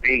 3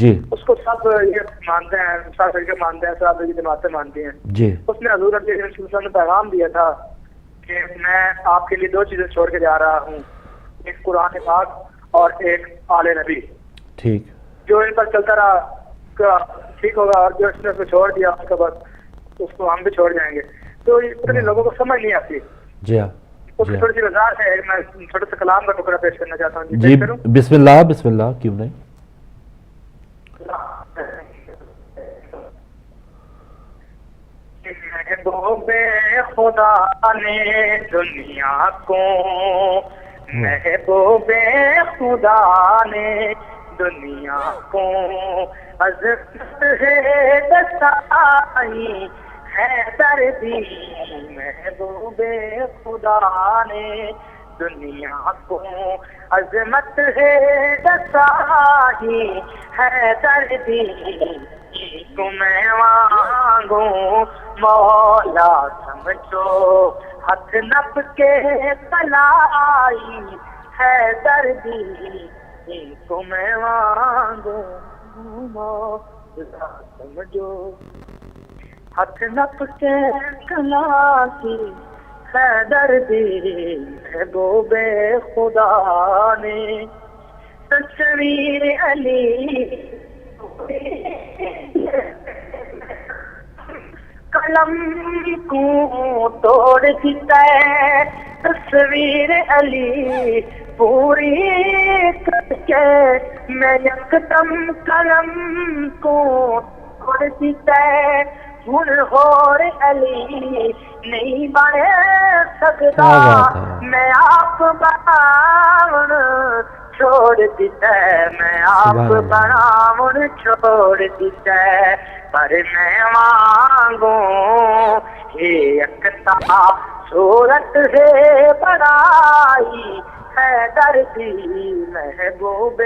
جی اس کو سب یہ مانتے ہیں، سب طریقے مانتے ہیں، سب طریقے جماعتیں مانتی ہیں. جی اس نے حضور علیہ وسلم نے پیغام دیا تھا کہ میں آپ کے لیے 2 چیزیں چھوڑ کے جا رہا ہوں، ایک قرآن پاک اور ایک آل نبی. ٹھیک. جو ان پر چلتا رہا ٹھیک ہوگا، اور جو اس نے اس کو چھوڑ دیا اس کا بس اس کو ہم بھی چھوڑ جائیں گے. تو اتنے لوگوں کو سمجھ نہیں آتی. جی ہاں اس کی تھوڑی سی وضاحت ہے، میں چھوٹے سے کلام کا ٹکڑا پیش کرنا چاہتا ہوں. جی بسم اللہ بسم اللہ، کیوں نہیں. محبوب خدا نے دنیا کو، محبوب خدا نے دنیا کو عظمت ہے دستائی ہے دردی. محبوب خدا نے دنیا کو عظمت ہے دستائی ہے دردی. کو میں مانگوں مولا سمجھو ہاتھ نپ کے کلائی ہے دردی. کو میں مانگوں مولا سمجھو ہاتھ نپ کے کلائی ہے دردی. محبوب خدا نے تصویر علی قلم کو توڑ دیتا ہے، تصویر علی پوری کر کے میں یکدم قلم کو توڑ دیتا ہے. ہور علی نہیں بن سکتا، میں آپ بناون چھوڑ دیتا ہے، میں آپ بناون چھوڑ دیتا ہے. پر میں مانگوں ایکتا صورت ہے بڑائی ہے دردی. محبوب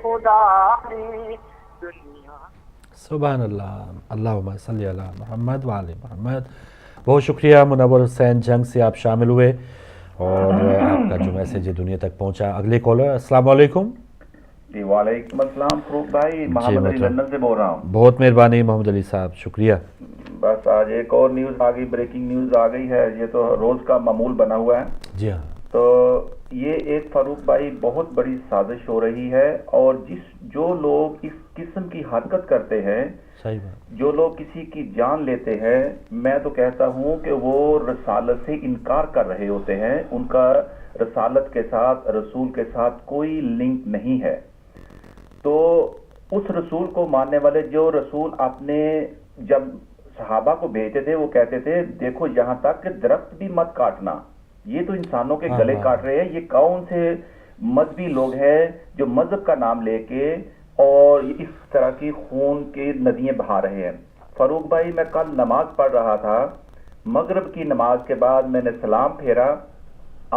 خدا نے دنیا. سبحان اللہ، اللہم صلی علی محمد وعلی محمد. بہت شکریہ منور حسین جنگ سے آپ شامل ہوئے اور آپ کا جو میسیج ہے دنیا تک پہنچا. اگلے کالر السلام علیکم. جی وعلیکم السلام فروخ بھائی، محمد علی لندن سے بول رہا ہوں. بہت مہربانی محمد علی صاحب، شکریہ. بس آج ایک اور نیوز آ گئی، بریکنگ نیوز آ گئی ہے. یہ تو روز کا معمول بنا ہوا ہے. جی ہاں. تو یہ ایک فاروق بھائی بہت بڑی سازش ہو رہی ہے، اور جو لوگ اس قسم کی حرکت کرتے ہیں، صحیح بات، جو لوگ کسی کی جان لیتے ہیں، میں تو کہتا ہوں کہ وہ رسالت سے انکار کر رہے ہوتے ہیں. ان کا رسالت کے ساتھ، رسول کے ساتھ کوئی لنک نہیں ہے. تو اس رسول کو ماننے والے، جو رسول اپنے جب صحابہ کو بھیجتے تھے وہ کہتے تھے دیکھو یہاں تک کہ درخت بھی مت کاٹنا، یہ تو انسانوں کے گلے کاٹ رہے ہیں. یہ کون سے مذہبی لوگ ہیں جو مذہب کا نام لے کے اور اس طرح کی خون کی ندیاں بہا رہے ہیں. فاروق بھائی میں کل نماز پڑھ رہا تھا، مغرب کی نماز کے بعد میں نے سلام پھیرا،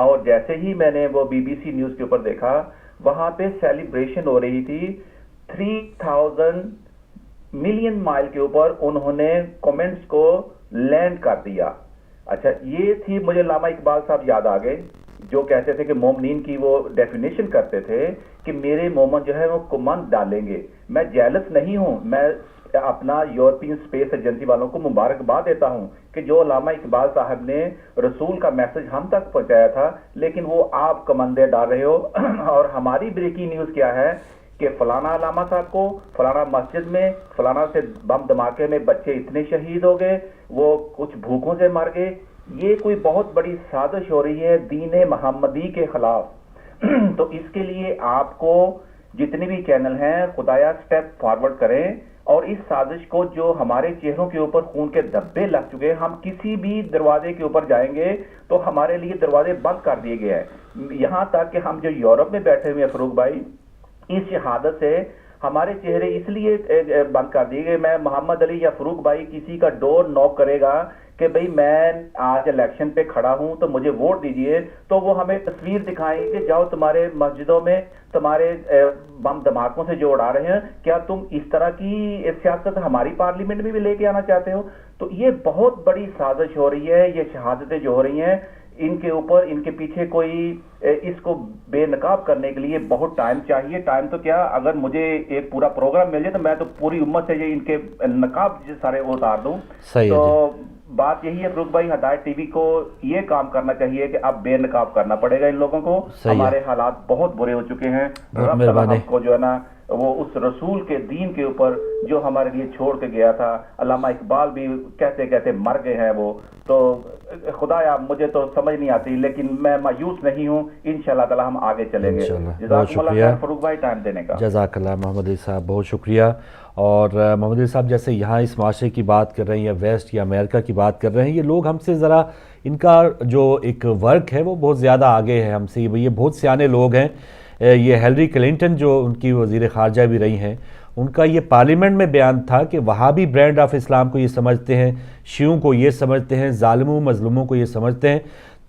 اور جیسے ہی میں نے وہ BBC نیوز کے اوپر دیکھا، وہاں پہ سیلیبریشن ہو رہی تھی. 3000 ملین مائل کے اوپر انہوں نے کومنٹس کو لینڈ کر دیا. اچھا یہ تھی، مجھے علامہ اقبال صاحب یاد آ گئے جو کہتے تھے کہ مومنین کی وہ ڈیفینیشن کرتے تھے کہ میرے مومن جو ہے وہ کمند ڈالیں گے. میں جیلس نہیں ہوں، میں اپنا یورپین اسپیس ایجنسی والوں کو مبارکباد دیتا ہوں کہ جو علامہ اقبال صاحب نے رسول کا میسج ہم تک پہنچایا تھا، لیکن وہ آپ کمندے ڈال رہے ہو. اور ہماری بریکنگ نیوز کیا ہے کہ فلانا علامہ صاحب کو فلانا مسجد میں فلانا سے بم دھماکے میں بچے اتنے شہید ہو گئے، وہ کچھ بھوکوں سے مر گئے. یہ کوئی بہت بڑی سازش ہو رہی ہے دین محمدی کے خلاف. تو اس کے لیے آپ کو جتنے بھی چینل ہیں خدایا سٹیپ فارورڈ کریں، اور اس سازش کو، جو ہمارے چہروں کے اوپر خون کے دھبے لگ چکے، ہم کسی بھی دروازے کے اوپر جائیں گے تو ہمارے لیے دروازے بند کر دیے گئے ہیں. یہاں تک کہ ہم جو یورپ میں بیٹھے ہوئے ہیں فاروق بھائی، اس شہادت سے ہمارے چہرے اس لیے بند کر دیے گئے. میں محمد علی یا فاروق بھائی کسی کا ڈور نوک کرے گا کہ بھئی میں آج الیکشن پہ کھڑا ہوں تو مجھے ووٹ دیجئے، تو وہ ہمیں تصویر دکھائیں کہ جاؤ تمہارے مسجدوں میں تمہارے بم دھماکوں سے جو اڑا رہے ہیں، کیا تم اس طرح کی سیاست ہماری پارلیمنٹ میں بھی لے کے آنا چاہتے ہو؟ تو یہ بہت بڑی سازش ہو رہی ہے. یہ شہادتیں جو ہو رہی ہیں، ان کے اوپر ان کے پیچھے کوئی اس کو بے نقاب کرنے کے لیے بہت ٹائم چاہیے. ٹائم تو کیا, اگر مجھے ایک پورا پروگرام مل جائے تو میں تو پوری امت سے یہ ان کے نقاب سارے اتار دوں. تو بات یہی ہے فاروق بھائی, ہدایت ٹی وی کو یہ کام کرنا چاہیے کہ اب بے نقاب کرنا پڑے گا ان لوگوں کو. ہمارے حالات بہت برے ہو چکے ہیں. رب کو جو ہے نا وہ اس رسول کے دین کے اوپر جو ہمارے لیے چھوڑ کے گیا تھا, علامہ اقبال بھی کہتے کہتے مر گئے ہیں وہ. تو خدایا مجھے تو سمجھ نہیں آتی, لیکن میں مایوس نہیں ہوں. انشاءاللہ تعالی ہم آگے چلیں گے. بہت شکریہ فاروق بھائی ٹائم دینے کا. جزاک اللہ محمد علی صاحب, بہت شکریہ. اور محمد علی صاحب جیسے یہاں اس معاشرے کی بات کر رہے ہیں یا ویسٹ یا امریکہ کی بات کر رہے ہیں, یہ لوگ ہم سے ذرا ان کا جو ایک ورک ہے وہ بہت زیادہ آگے ہے ہم سے. یہ بہت سیانے لوگ ہیں. یہ ہیلری کلنٹن جو ان کی وزیر خارجہ بھی رہی ہیں, ان کا یہ پارلیمنٹ میں بیان تھا کہ وہابی برانڈ آف اسلام کو یہ سمجھتے ہیں, شیعوں کو یہ سمجھتے ہیں, ظالموں مظلوموں کو یہ سمجھتے ہیں.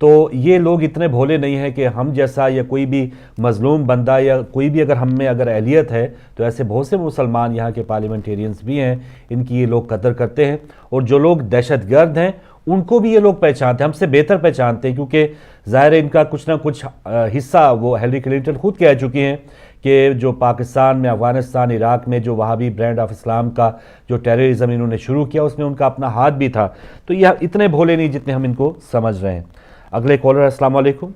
تو یہ لوگ اتنے بھولے نہیں ہیں کہ ہم جیسا یا کوئی بھی مظلوم بندہ یا کوئی بھی اگر ہم میں اگر اہلیت ہے تو ایسے بہت سے مسلمان یہاں کے پارلیمنٹیرینز بھی ہیں, ان کی یہ لوگ قدر کرتے ہیں. اور جو لوگ دہشت گرد ہیں ان کو بھی یہ لوگ پہچانتے ہیں, ہم سے بہتر پہچانتے ہیں, کیونکہ ظاہر ہے ان کا کچھ نہ کچھ حصہ وہ ہیلری کلنٹن خود کہہ چکی ہیں کہ جو پاکستان میں, افغانستان, عراق میں جو وہابی برانڈ آف اسلام کا جو ٹیررزم انہوں نے شروع کیا اس میں ان کا اپنا ہاتھ بھی تھا. تو یہ اتنے بھولے نہیں جتنے ہم ان کو سمجھ رہے ہیں. اگلے کالر, السلام علیکم.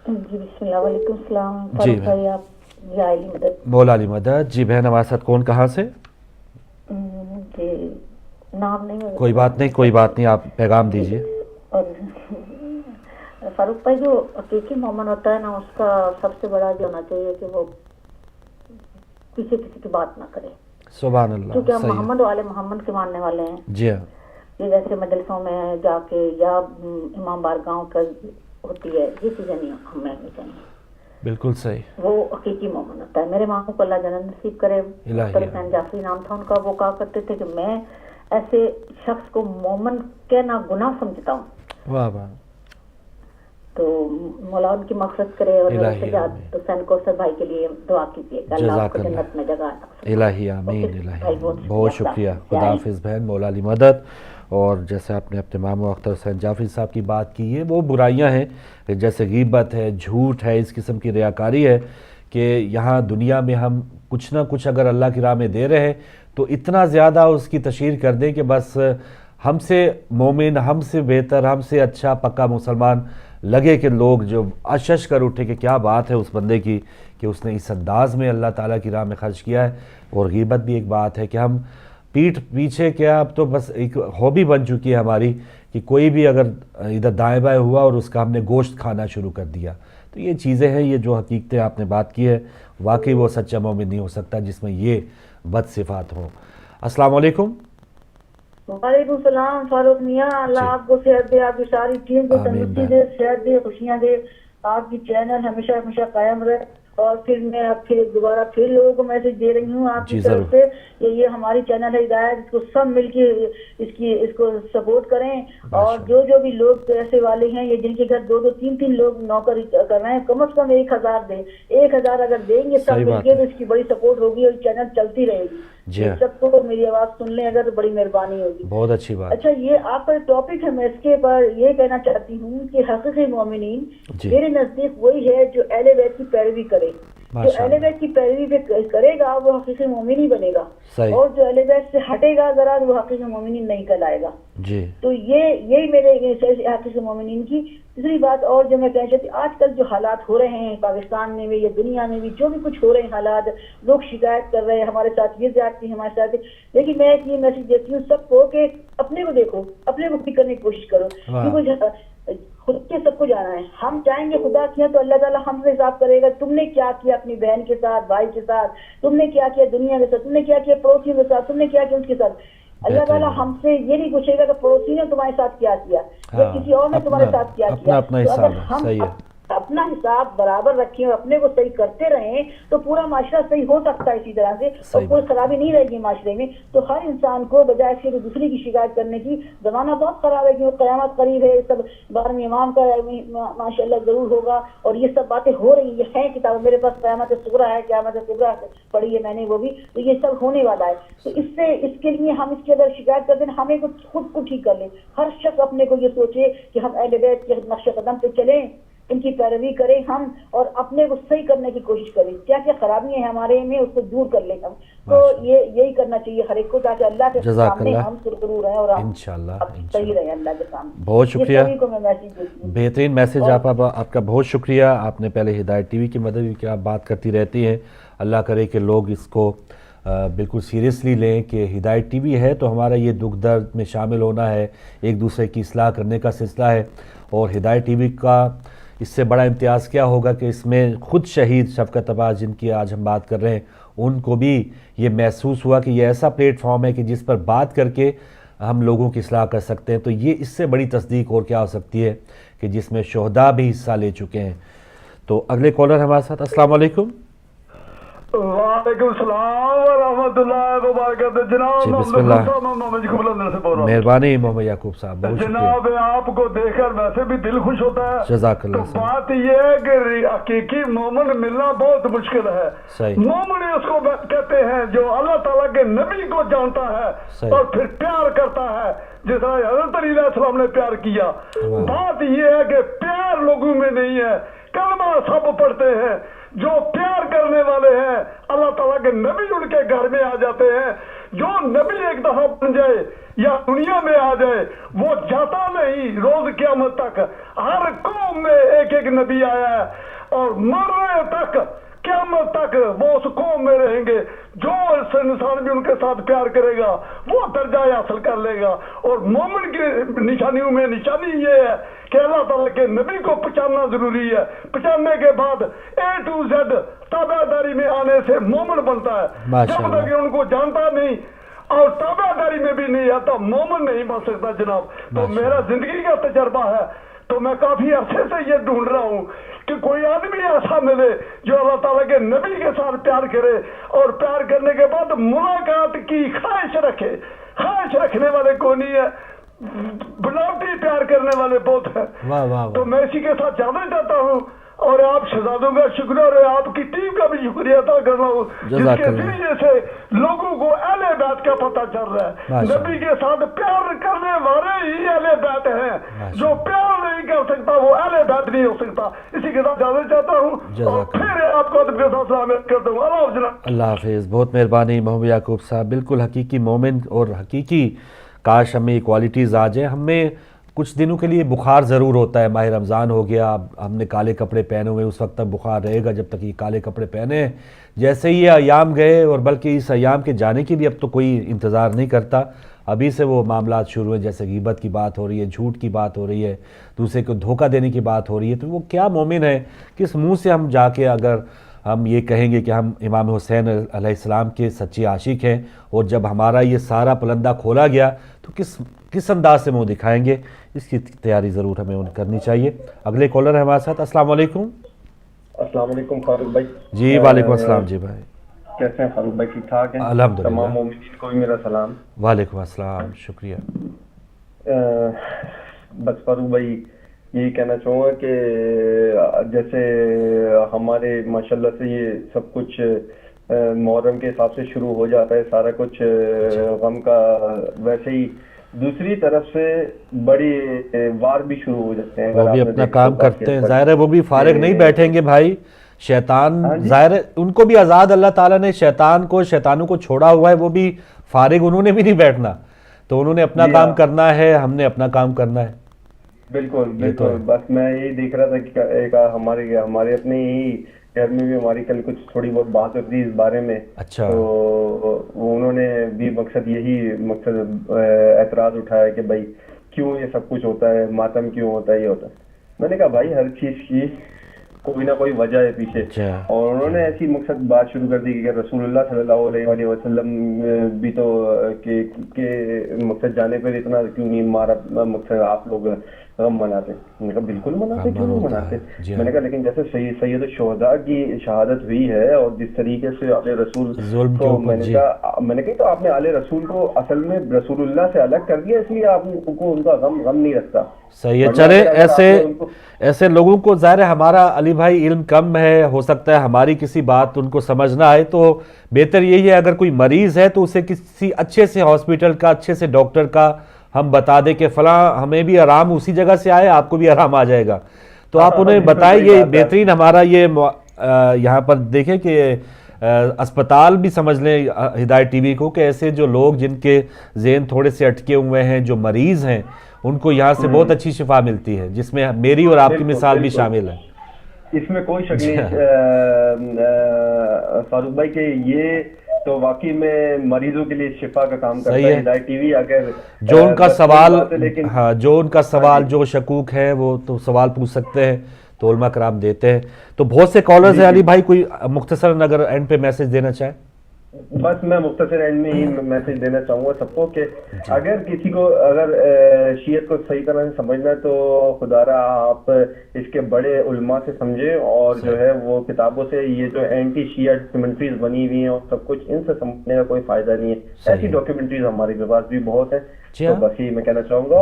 جی بسم اللہ, وعلیکم السلام. جی بھائی آپ علی مدد, مولا علی مدد. جی بہن ہمارے ساتھ کون, کہاں سے؟ جی نام نہیں, کوئی بات نہیں, کوئی بات نہیں, آپ پیغام دیجئے. اور فاروق بھائی جو حقیقی مومن ہوتا ہے نا, اس کا سب سے بڑا جو ہونا چاہیے کہ وہ کسی کی بات نہ کرے. سبحان اللہ. کیونکہ ہم محمد والے محمد کے ماننے والے ہیں. جی ہاں. یہ جیسے مجلسوں میں جا کے یا امام بارگاہوں کا ہوتی ہے, یہ چیزیں نہیں ہمیں نہیں چاہیے. بالکل صحیح. وہ حقیقی مومن ہوتا ہے. میرے ماموں کو اللہ جنت نصیب کرے, حسین جعفری نام تھا ان کا, وہ کہا کرتے تھے کہ میں ایسے شخص کو مومن کہنا گناہ سمجھتا ہوں. واہ واہ. تو مولا ان کی مغفرت کرے. اور حسین کوثر بھائی کے لیے دعا کیجیے کہ اللہ آپ کو جنت میں جگہ عطا. الہی آمین. الہی بہت شکریہ. خدا حافظ بہن, مولا علی مدد. اور جیسے آپ نے اپنے ماموں اختر حسین جعفری صاحب کی بات کی ہے, وہ برائیاں ہیں جیسے غیبت ہے, جھوٹ ہے, اس قسم کی ریاکاری ہے کہ یہاں دنیا میں ہم کچھ نہ کچھ اگر اللہ کی راہ میں دے رہے ہیں تو اتنا زیادہ اس کی تشہیر کر دیں کہ بس ہم سے مومن, ہم سے بہتر, ہم سے اچھا پکا مسلمان لگے کہ لوگ جو اشش کر اٹھے کہ کیا بات ہے اس بندے کی کہ اس نے اس انداز میں اللہ تعالیٰ کی راہ میں خرچ کیا ہے. اور غیبت بھی ایک بات ہے کہ ہم پیٹھ پیچھے کیا, اب تو بس ایک ہابی بن چکی ہے ہماری کہ کوئی بھی اگر ادھر دائیں بائیں ہوا اور اس کا ہم نے گوشت کھانا شروع کر دیا. تو یہ چیزیں ہیں, یہ جو حقیقتیں آپ نے بات کی ہے, واقعی وہ سچا مومن نہیں ہو سکتا جس میں یہ بد صفات ہوں. السلام علیکم. وعلیکم السلام فاروق میاں, اللہ آپ کو صحت دے, آپ کی ساری ٹیم کو تندرستی دے, صحت دے, خوشیاں دے, آپ کی چینل ہمیشہ ہمیشہ قائم رہے. اور پھر میں اب پھر دوبارہ پھر لوگوں کو میسج دے رہی ہوں آپ کی طرف سے, یہ ہماری چینل ہے ہدایت, اس کو سب مل کے اس کو سپورٹ کریں. اور جو بھی لوگ پیسے والے ہیں, یہ جن کے گھر 2 3 لوگ نوکری کر رہے ہیں, کم از کم 1000 دیں. 1000 اگر دیں گے سب مل کے تو اس کی بڑی سپورٹ ہوگی اور چینل چلتی رہے گی. سب کو میری آواز سن لیں اگر, بڑی مہربانی ہوگی. بہت اچھی بات. اچھا, یہ آپ کا ٹاپک ہے, میں اس کے پر یہ کہنا چاہتی ہوں کہ حقیقی مومنین میرے نزدیک وہی ہے جو اہل بیت کی پیروی کرے. جو اہل بیت کی پیروی کرے گا وہ حقیقی مومن ہی بنے گا, اور جو اہل بیت سے ہٹے گا ذرا وہ حقیقی مومن نہیں کہلائے گا. تو یہی میرے حقیقی مومنین کی تیسری بات. اور جو میں کہنا چاہتی ہوں, آج کل جو حالات ہو رہے ہیں پاکستان میں بھی یا دنیا میں بھی, جو بھی کچھ ہو رہے ہیں حالات, لوگ شکایت کر رہے ہیں ہمارے ساتھ یہ زیادتی ہمارے ساتھ. لیکن میں یہ میسج دیتی ہوں سب کو کہ اپنے کو دیکھو, اپنے کو فکر کرنے کی کوشش کرو, کیونکہ خود کے سب کو جانا ہے. ہم چاہیں گے خدا کیا تو اللہ تعالیٰ ہم سے حساب کرے گا. تم نے کیا کیا اپنی بہن کے ساتھ, بھائی کے ساتھ, تم نے کیا کیا دنیا کے ساتھ, تم نے کیا کیا پڑوسیوں کے ساتھ, تم نے کیا کیا اس کے ساتھ. اللہ تعالیٰ ہم سے یہ نہیں پوچھے گا کہ پڑوسی نے تمہارے ساتھ کیا کیا یا کسی اور نے تمہارے ساتھ کیا کیا. تو اگر ہم اپنا حساب برابر رکھیں اور اپنے کو صحیح کرتے رہیں تو پورا معاشرہ صحیح ہو سکتا ہے اسی طرح سے, اور کوئی خرابی نہیں رہے گی معاشرے میں. تو ہر انسان کو بجائے اس کے دوسری کی شکایت کرنے کی, زمانہ بہت خراب ہے کیونکہ قیامت قریب ہے, سب 12ویں امام کا ماشاء اللہ ضرور ہوگا, اور یہ سب باتیں ہو رہی ہیں کتابوں, میرے پاس قیامت صغریٰ ہے, قیامت صغریٰ پڑھی ہے میں نے وہ بھی, تو یہ سب ہونے والا ہے. تو اس کے لیے ہم اس کے اندر شکایت کرتے ہیں, ہمیں خود کو ٹھیک کر لیں. ہر شخص اپنے کو یہ سوچے کہ ہم اہل بیت کے نقش قدم پہ چلیں, ان کی پیروی کریں ہم, اور اپنے کو صحیح کرنے کی کوشش کریں. کیا کیا خرابیاں ہیں ہمارے میں اس کو دور کر لیں ہم. تو یہی کرنا چاہیے ہر ایک کو, تاکہ اللہ کے سامنے ہم سرخرو رہیں اور انشاءاللہ صحیح رہیں اللہ کے سامنے. بہت شکریہ, بہترین میسج آپ کا بہت شکریہ. آپ نے پہلے ہدایت ٹی وی کی مدد کی, آپ بات کرتی رہتی ہیں. اللہ کرے کہ لوگ اس کو بالکل سیریسلی لیں کہ ہدایت ٹی وی ہے تو ہمارا یہ دکھ درد میں شامل ہونا ہے, ایک دوسرے کی اصلاح کرنے کا سلسلہ ہے. اور ہدایت ٹی وی کا اس سے بڑا امتیاز کیا ہوگا کہ اس میں خود شہید شفقت عباس جن کی آج ہم بات کر رہے ہیں, ان کو بھی یہ محسوس ہوا کہ یہ ایسا پلیٹ فارم ہے کہ جس پر بات کر کے ہم لوگوں کی اصلاح کر سکتے ہیں. تو یہ اس سے بڑی تصدیق اور کیا ہو سکتی ہے کہ جس میں شہداء بھی حصہ لے چکے ہیں. تو اگلے کالر ہمارے ساتھ. السلام علیکم. وعلیکم السلام ورحمۃ اللہ وبرکاتہ. جناب مہربانی محمد یعقوب صاحب. جناب آپ کو دیکھ کر ویسے بھی دل خوش ہوتا ہے. جزاک اللہ. بات یہ ہے کہ حقیقی مومن ملنا بہت مشکل ہے. مومن اس کو کہتے ہیں جو اللہ تعالیٰ کے نبی کو جانتا ہے اور پھر پیار کرتا ہے, جس طرح حضرت علی علیہ السلام نے پیار کیا. بات یہ ہے کہ پیار لوگوں میں نہیں ہے, کلمہ سب پڑھتے ہیں. جو پیار کرنے والے ہیں اللہ تعالیٰ کے نبی ان کے گھر میں آ جاتے ہیں. جو نبی ایک دفعہ بن جائے یا دنیا میں آ جائے وہ جاتا نہیں روز قیامت تک. ہر قوم میں ایک ایک نبی آیا ہے اور مرنے تک قیامت تک وہ اس قوم میں رہیں گے. جو انسان بھی ان کے ساتھ پیار کرے گا وہ درجہ حاصل کر لے گا. اور مومن کی نشانیوں میں نشانی یہ ہے کہ اللہ تعالیٰ کے نبی کو پہچاننا ضروری ہے. پہچاننے کے بعد A to Z تابع داری میں آنے سے مومن بنتا ہے. جب تک ان کو جانتا نہیں اور تابع داری میں بھی نہیں آتا مومن نہیں بن سکتا جناب. تو میرا زندگی کا تجربہ ہے, تو میں کافی عرصے سے یہ ڈھونڈ رہا ہوں کہ کوئی آدمی ایسا ملے جو اللہ تعالیٰ کے نبی کے ساتھ پیار کرے اور پیار کرنے کے بعد ملاقات کی خواہش رکھے. خواہش رکھنے والے کوئی نہیں ہے, بناوٹی پیار کرنے والے بہت ہیں. تو میں اسی کے ساتھ جانا چاہتا ہوں اور آپ شہزادوں کا شکریہ اور آپ کی ٹیم کا بھی شکریہ ادا کر رہا ہوں جس کے ذریعے سے لوگوں کو اہل بیت کا پتہ چل رہا ہے. نبی کے ساتھ پیار کرنے والے ہی اہل بیت ہیں. جو پیار نہیں کر سکتا وہ اہل بیت نہیں ہو سکتا. اسی کے ساتھ جانا چاہتا ہوں اور پھر آپ کو ادب کے ساتھ سلامت کرتا ہوں. اللہ حافظ. اللہ حافظ. بہت مہربانی محمد یعقوب صاحب. بالکل حقیقی مومن اور حقیقی کاش ہمیں یہ کوالٹیز آ جائیں. ہمیں کچھ دنوں کے لیے بخار ضرور ہوتا ہے. ماہ رمضان ہو گیا, اب ہم نے کالے کپڑے پہنے ہوئے, اس وقت تک بخار رہے گا جب تک یہ کالے کپڑے پہنے ہیں. جیسے ہی یہ ایام گئے اور بلکہ اس ایام کے جانے کی بھی اب تو کوئی انتظار نہیں کرتا. ابھی سے وہ معاملات شروع ہیں, جیسے غیبت کی بات ہو رہی ہے, جھوٹ کی بات ہو رہی ہے, دوسرے کو دھوکہ دینے کی بات ہو رہی ہے. تو وہ کیا مومن ہے, کس منہ سے ہم جا کے اگر ہم یہ کہیں گے کہ ہم امام حسین علیہ السلام کے سچے عاشق ہیں, اور جب ہمارا یہ سارا پلندہ کھولا گیا تو کس انداز سے منہ دکھائیں گے. اس کی تیاری ضرور ہمیں کرنی چاہیے. اگلے کالر ہے ہمارے ساتھ. السلام علیکم. السلام علیکم فاروق بھائی. جی وعلیکم السلام. جی بھائی کیسے ہیں فاروق بھائی؟ ٹھیک ٹھاک ہیں الحمدللہ. تمام مومنین کو بھی میرا سلام. وعلیکم السلام. شکریہ. بس فاروق بھائی یہی کہنا چاہوں گا کہ جیسے ہمارے ماشاءاللہ سے یہ سب کچھ محرم کے حساب سے شروع ہو جاتا ہے سارا کچھ غم کا, ویسے ہی دوسری طرف سے بڑی وار بھی شروع ہو جاتے ہیں. وہ بھی اپنا کام کرتے ہیں, ظاہر ہے وہ بھی فارغ نہیں بیٹھیں گے بھائی. شیطان ظاہر ہے ان کو بھی آزاد اللہ تعالیٰ نے شیطانوں کو چھوڑا ہوا ہے, وہ بھی فارغ انہوں نے بھی نہیں بیٹھنا. تو انہوں نے اپنا کام کرنا ہے, ہم نے اپنا کام کرنا ہے. بالکل بالکل. بس میں یہی دیکھ رہا تھا کہ ایک ہمارے اپنے ہی گھر میں بھی ہماری کل کچھ تھوڑی بہت بات ہوتی اس بارے میں. اچھا. تو انہوں نے بھی یہی مقصد اعتراض اٹھایا کہ بھائی کیوں یہ سب کچھ ہوتا ہے, ماتم کیوں ہوتا ہے, یہ ہوتا ہے. میں نے کہا بھائی ہر چیز کی کوئی نہ کوئی وجہ ہے پیچھے. اور انہوں نے ایسی مقصد بات شروع کر دی کہ رسول اللہ صلی اللہ علیہ وسلم بھی تو کہ مقصد جانے پر اتنا کیوں نہیں مارا, مقصد آپ لوگ غم مناتے ہیں. میں نے کہا بالکل مناتے, کیوں نہیں مناتے. میں نے کہا لیکن جیسے سید الشہداء کی شہادت ہوئی ہے اور جس طریقے سے آل رسول کو, میں نے کہا تو آپ نے آل رسول کو اصل میں رسول اللہ سے الگ کر دیا, اس لیے آپ کو ان کا غم نہیں رکھتا. صحیح ہے. چلے ایسے لوگوں کو, ظاہر ہے ہمارا علی بھائی علم کم ہے, ہو سکتا ہے ہماری کسی بات ان کو سمجھ نہ آئے, تو بہتر یہی ہے اگر کوئی مریض ہے تو اسے کسی اچھے سے ہاسپٹل کا, اچھے سے ڈاکٹر کا ہم بتا دیں کہ فلاں ہمیں بھی آرام اسی جگہ سے آئے, آپ کو بھی آرام آ جائے گا, تو آپ انہیں بتائیں. یہ بہترین ہمارا یہ یہاں پر دیکھیں کہ اسپتال بھی سمجھ لیں ہدایت ٹی وی کو, کہ ایسے جو لوگ جن کے ذہن تھوڑے سے اٹکے ہوئے ہیں, جو مریض ہیں, ان کو یہاں سے بہت اچھی شفا ملتی ہے, جس میں میری اور آپ کی مثال بھی شامل ہے. اس میں کوئی شک نہیں فاروق بھائی کہ یہ تو واقعی میں مریضوں کے لیے شفا کا کام کرتا ہے ہدایت ٹی وی. اگر جو ان کا سوال, ہاں جو ان کا سوال, جو شکوک ہے وہ تو سوال پوچھ سکتے ہیں, تو علماء کرام دیتے ہیں. تو بہت سے کالرز ہیں علی بھائی, کوئی مختصراً اگر اینڈ پہ میسج دینا چاہیں. بس میں مختصر اینڈ میں ہی میسج دینا چاہوں گا سب کو کہ اگر کسی کو اگر شیعت کو صحیح طرح سے سمجھنا ہے تو خدا را آپ اس کے بڑے علماء سے سمجھیں, اور جو ہے وہ کتابوں سے, یہ جو اینٹی شیعہ ڈاکیومنٹریز بنی ہوئی ہیں اور سب کچھ, ان سے سمجھنے کا کوئی فائدہ نہیں ہے. ایسی ڈاکیومنٹریز ہمارے پاس بھی بہت ہیں, تو بس یہ میں کہنا چاہوں گا.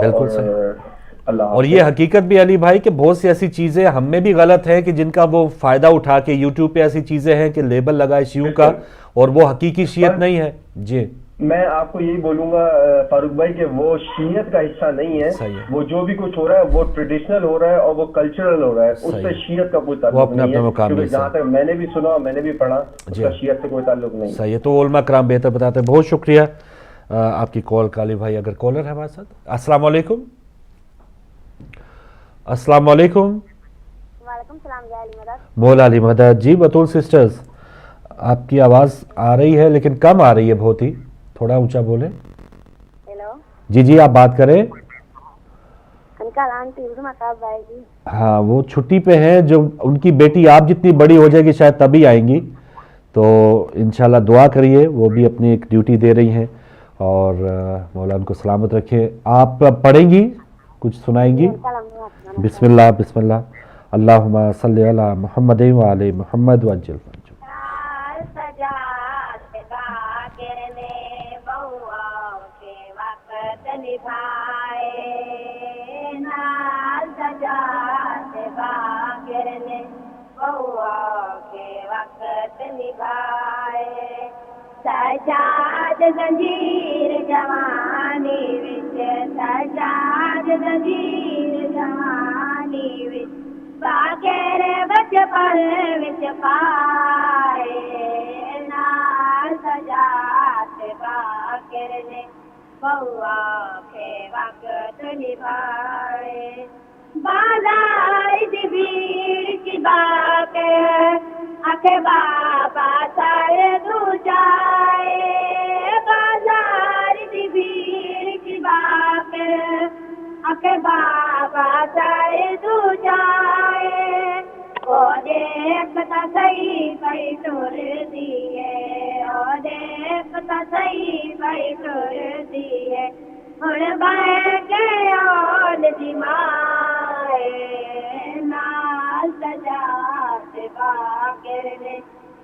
اور یہ حقیقت بھی علی بھائی کہ بہت سی ایسی چیزیں ہم میں بھی غلط ہے کہ جن کا وہ فائدہ اٹھا کے یوٹیوب پہ ایسی چیزیں ہیں کہ لیبل لگائے شیعوں کا, اور وہ حقیقی شیعت نہیں ہے. جی میں آپ کو یہی بولوں گا فاروق بھائی کہ وہ شیعت کا حصہ نہیں ہے, وہ جو بھی کچھ ہو رہا ہے وہ ٹریڈیشنل ہو رہا ہے اور وہ کلچرل ہو رہا ہے, اس سے شیعت کا کوئی تعلق نہیں ہے, کیونکہ جہاں تک میں نے بھی سنا, میں نے بھی پڑھا, اس کا شیعت سے کوئی تعلق نہیں. صحیح ہے, تو علماء کرام بہتر بتاتے ہیں. بہت شکریہ آپ کی کال کا علی بھائی. اگر کالر ہے ہمارے ساتھ. السلام علیکم. السلام علیکم. وعلیکم السلام. مولا علی مدد. جی بطول سسٹرز, آپ کی آواز آ رہی ہے لیکن کم آ رہی ہے بہت ہی, تھوڑا اونچا بولیں. ہیلو. جی آپ بات کریں. جی ہاں وہ چھٹی پہ ہیں, جو ان کی بیٹی آپ جتنی بڑی ہو جائے گی شاید تبھی آئیں گی, تو انشاءاللہ دعا کریے, وہ بھی اپنی ایک ڈیوٹی دے رہی ہیں, اور مولا ان کو سلامت رکھے. آپ پڑھیں گی, کچھ سنائیں گی؟ بسم اللہ. بسم اللہ. اللہم صلی علی محمد وعلی محمد وعجل فرجہ. سجاد زنجیر جوانی وچ, سجاد زنجیر جوانی وچ, باغیر بچپن وچ پائے, نال سجاد باغیر نے بہوا کے وقت نبھائے. بازار دی بھیڑ کی بات آکھے بابا سارے دو جائے, بازار دی بھیڑ کی بات آکھے بابا سارے دو جائے. او دیکھتا صحیح بھائی ٹور دیے, او دیکھتا صحیح بھائی ٹور دیے, ہن بہ کے اول دی مائے, نال سجاد باغیر نے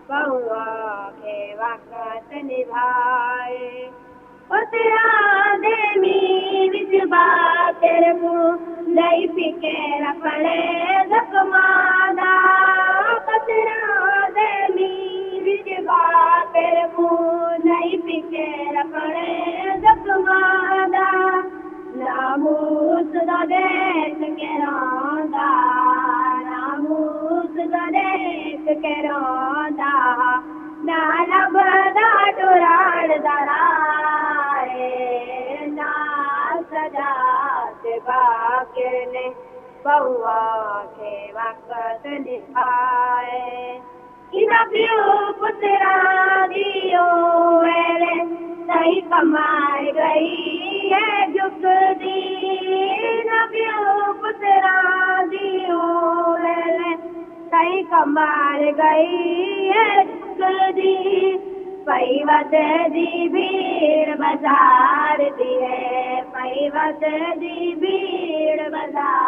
بہوا کے وقت نبھائے. او تیرا دے می وچ باغیر کو لئی فکر پڑے زخماں دا, تیرا دے می وچ باغیر کو لئی فکر پڑے زخماں دا, ناموس دا دیکھ کے روندا, ناموس دا دیکھ کے روندا, نہ لبدا ٹراڑ دا رائے, نہ سجاد باغیر نے بہوا کے وقت نبھائے. انہاں پیو پترا دیو ویلے صحیح کمائے گئی ہے جھک دی, انہاں پیو پترا دیو ویلے صحیح کمائے گئی ہے جھک دی. پئی ود دی بھیڑ بازار دی ہے, پئی ود دی بھیڑ بازار